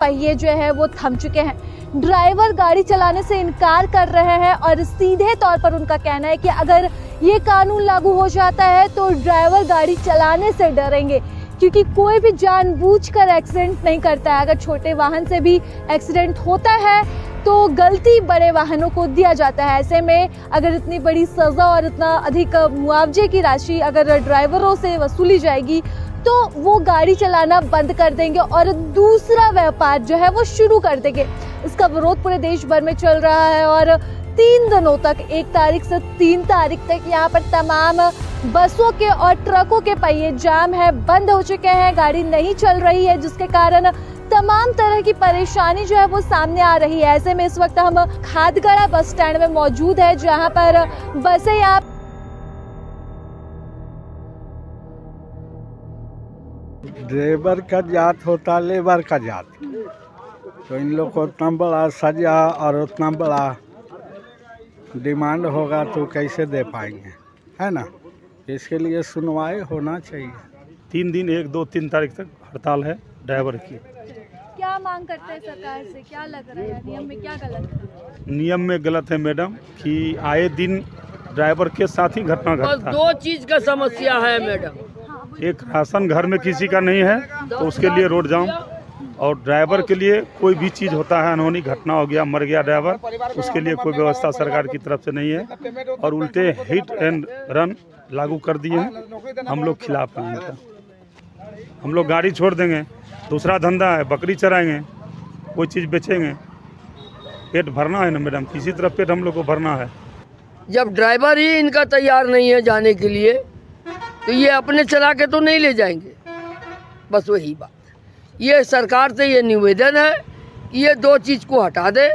पहिए जो है वो थम चुके हैं। ड्राइवर गाड़ी चलाने से इनकार कर रहे हैं और सीधे तौर पर उनका कहना है कि अगर ये कानून लागू हो जाता है तो ड्राइवर गाड़ी चलाने से डरेंगे, क्योंकि कोई भी जानबूझकर एक्सीडेंट नहीं करता है। अगर छोटे वाहन से भी एक्सीडेंट होता है तो गलती बड़े वाहनों को दिया जाता है। ऐसे में अगर इतनी बड़ी सजा और इतना अधिक मुआवजे की राशि अगर ड्राइवरों से वसूली जाएगी तो वो गाड़ी चलाना बंद कर देंगे और दूसरा व्यापार जो है वो शुरू कर देंगे। इसका विरोध पूरे देश भर में चल रहा है और 3 दिनों तक 1 तारीख से 3 तारीख तक यहाँ पर तमाम बसों के और ट्रकों के पहिए जाम है, बंद हो चुके हैं, गाड़ी नहीं चल रही है, जिसके कारण तमाम तरह की परेशानी जो है वो सामने आ रही है। ऐसे में इस वक्त हम खादगड़ा बस स्टैंड में मौजूद है, जहाँ पर बसें यहाँ ड्राइवर का जात होता लेबर का जात, तो इन लोग को उतना बड़ा सजा और उतना बड़ा डिमांड होगा तो कैसे दे पाएंगे, है ना। इसके लिए सुनवाई होना चाहिए। 3 दिन 1, 2, 3 तारीख तक हड़ताल है ड्राइवर की। क्या मांग करते हैं सरकार से? क्या लग रहा है नियम में क्या गलत है? नियम में गलत है मैडम कि आए दिन ड्राइवर के साथ ही घटना बस घटता है। 2 चीज का समस्या है मैडम। एक राशन घर में किसी का नहीं है तो उसके लिए रोड जाम, और ड्राइवर के लिए कोई भी चीज़ होता है, अनहोनी घटना हो गया, मर गया ड्राइवर, उसके लिए कोई व्यवस्था सरकार की तरफ से नहीं है और उल्टे हिट एंड रन लागू कर दिए हैं। हम लोग खिलाफ हैं इनका। हम लोग गाड़ी छोड़ देंगे, दूसरा धंधा है, बकरी चराएंगे, कोई चीज़ बेचेंगे, पेट भरना है ना मैडम, किसी तरह पेट हम लोग को भरना है। जब ड्राइवर ही इनका तैयार नहीं है जाने के लिए तो ये अपने चला के तो नहीं ले जाएंगे। बस वही बात है। ये सरकार से ये निवेदन है कि ये 2 चीज़ को हटा दे,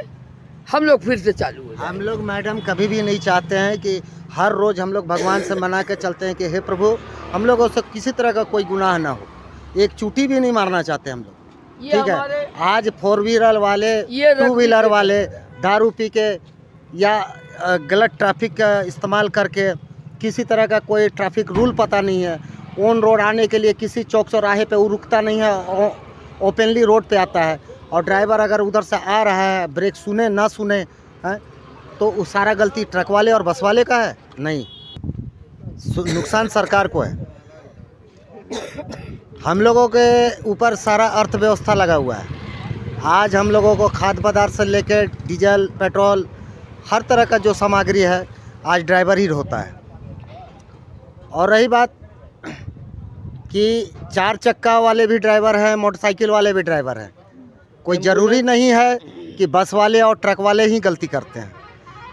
हम लोग फिर से चालू हो जाए। हम लोग मैडम कभी भी नहीं चाहते हैं कि हर रोज़ हम लोग भगवान से मना के चलते हैं कि हे प्रभु हम लोगों से किसी तरह का कोई गुनाह ना हो, एक चूटी भी नहीं मारना चाहते हम लोग, ठीक है। आज 4 व्हीलर वाले 2 व्हीलर वाले दारू पी के या गलत ट्रैफिक का इस्तेमाल करके, किसी तरह का कोई ट्रैफिक रूल पता नहीं है, ऑन रोड आने के लिए किसी चौक चौराहे पे वो रुकता नहीं है, ओपनली रोड पे आता है, और ड्राइवर अगर उधर से आ रहा है ब्रेक सुने ना सुने है तो वो सारा गलती ट्रक वाले और बस वाले का है नहीं, नुकसान सरकार को है। हम लोगों के ऊपर सारा अर्थव्यवस्था लगा हुआ है। आज हम लोगों को खाद्य पदार्थ से लेकर डीजल पेट्रोल हर तरह का जो सामग्री है आज ड्राइवर ही होता है। और रही बात कि 4 चक्का वाले भी ड्राइवर हैं, मोटरसाइकिल वाले भी ड्राइवर हैं, कोई ज़रूरी नहीं है कि बस वाले और ट्रक वाले ही गलती करते हैं।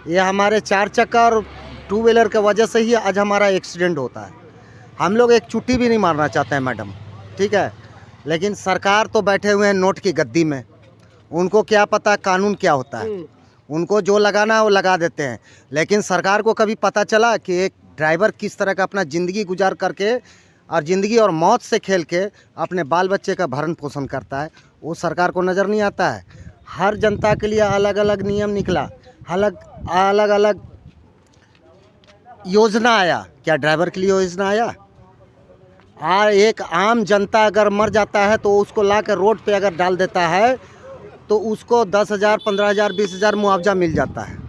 ये हमारे 4 चक्का और 2 व्हीलर के वजह से ही आज हमारा एक्सीडेंट होता है। हम लोग एक चुट्टी भी नहीं मारना चाहते हैं मैडम, ठीक है, लेकिन सरकार तो बैठे हुए हैं नोट की गद्दी में, उनको क्या पता कानून क्या होता है, उनको जो लगाना है वो लगा देते हैं। लेकिन सरकार को कभी पता चला कि एक ड्राइवर किस तरह का अपना ज़िंदगी गुजार करके और ज़िंदगी और मौत से खेल के अपने बाल बच्चे का भरण पोषण करता है, वो सरकार को नज़र नहीं आता है। हर जनता के लिए अलग अलग नियम निकला, अलग अलग योजना आया, क्या ड्राइवर के लिए योजना आया? और एक आम जनता अगर मर जाता है तो उसको ला कर रोड पे अगर डाल देता है तो उसको 10,000, 15,000, 20,000 मुआवजा मिल जाता है।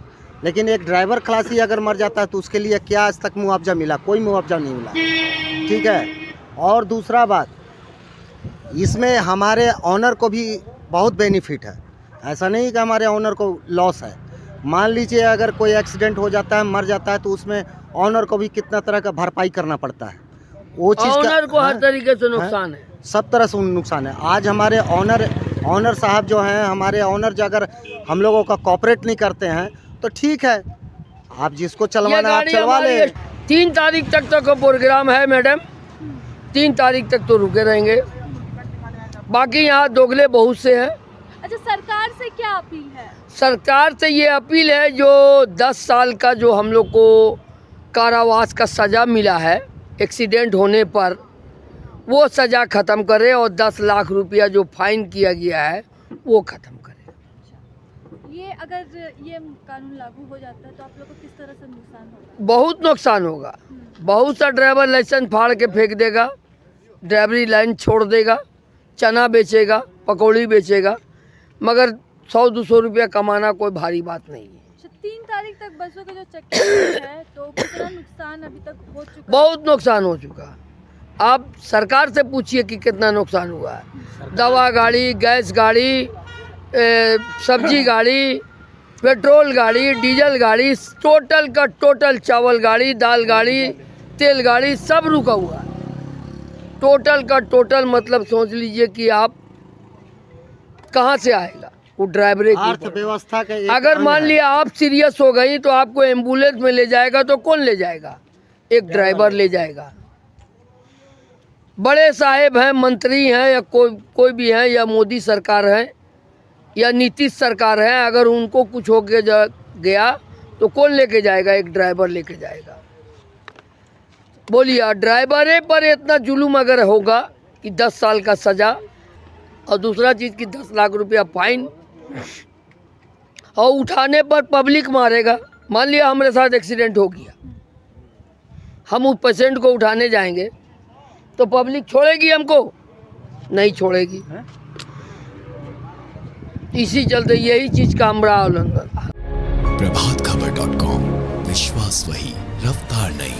लेकिन एक ड्राइवर खलासी अगर मर जाता है तो उसके लिए क्या आज तक मुआवजा मिला? कोई मुआवजा नहीं मिला, ठीक है। और दूसरा बात, इसमें हमारे ऑनर को भी बहुत बेनिफिट है, ऐसा नहीं कि हमारे ऑनर को लॉस है। मान लीजिए अगर कोई एक्सीडेंट हो जाता है, मर जाता है, तो उसमें ऑनर को भी कितना तरह का भरपाई करना पड़ता है। वो चीज़ ऑनर को हर तरीके से नुकसान है, सब तरह से नुकसान है। आज हमारे ऑनर साहब जो हैं, हमारे ऑनर जो अगर हम लोगों का कॉपरेट नहीं करते हैं तो ठीक है, आप जिसको चलवाना आप चलवा ले। 3 तारीख तक का प्रोग्राम है मैडम, 3 तारीख तक तो रुके रहेंगे, बाकी यहाँ दोगले बहुत से हैं। अच्छा, सरकार से क्या अपील है? सरकार से ये अपील है जो 10 साल का जो हम लोग को कारावास का सज़ा मिला है एक्सीडेंट होने पर, वो सज़ा ख़त्म करे और 10 लाख रुपया जो फाइन किया गया है वो ख़त्म करे। ये अगर ये कानून लागू हो जाता है तो आप लोग को किस तरह से नुकसान होगा? बहुत नुकसान होगा। बहुत सा ड्राइवर लाइसेंस फाड़ के फेंक देगा, ड्राइवरी लाइन छोड़ देगा, चना बेचेगा, पकौड़ी बेचेगा, मगर 100-200 रुपया कमाना कोई भारी बात नहीं है। 3 तारीख तक बसों के जो चक्कर है तो कितना नुकसान अभी तक हो चुका है? बहुत नुकसान हो चुका। आप सरकार से पूछिए कि कितना नुकसान हुआ है। दवा गाड़ी, गैस गाड़ी, सब्जी गाड़ी, पेट्रोल गाड़ी, डीजल गाड़ी, टोटल का टोटल, चावल गाड़ी, दाल गाड़ी, तेल गाड़ी, सब रुका हुआ है। टोटल का टोटल मतलब सोच लीजिए कि आप कहाँ से आएगा वो ड्राइवर की अर्थव्यवस्था का एक अगर अंग मान है। लिया आप सीरियस हो गई तो आपको एम्बुलेंस में ले जाएगा तो कौन ले जाएगा? एक ड्राइवर ले जाएगा। बड़े साहेब हैं, मंत्री हैं, या कोई भी हैं, या मोदी सरकार है या नीतीश सरकार है, अगर उनको कुछ हो गया तो कौन लेके जाएगा? एक ड्राइवर लेके जाएगा। बोलिए, ड्राइवरे पर इतना जुलूम अगर होगा कि 10 साल का सजा और दूसरा चीज़ कि 10 लाख रुपया फाइन, और उठाने पर पब्लिक मारेगा। मान लिया हमारे साथ एक्सीडेंट हो गया, हम उस पेशेंट को उठाने जाएंगे तो पब्लिक छोड़ेगी हमको? नहीं छोड़ेगी। इसी चलते यही चीज़ का हमरा उल्लंघन। प्रभातखबर.com, विश्वास वही, रफ्तार नहीं।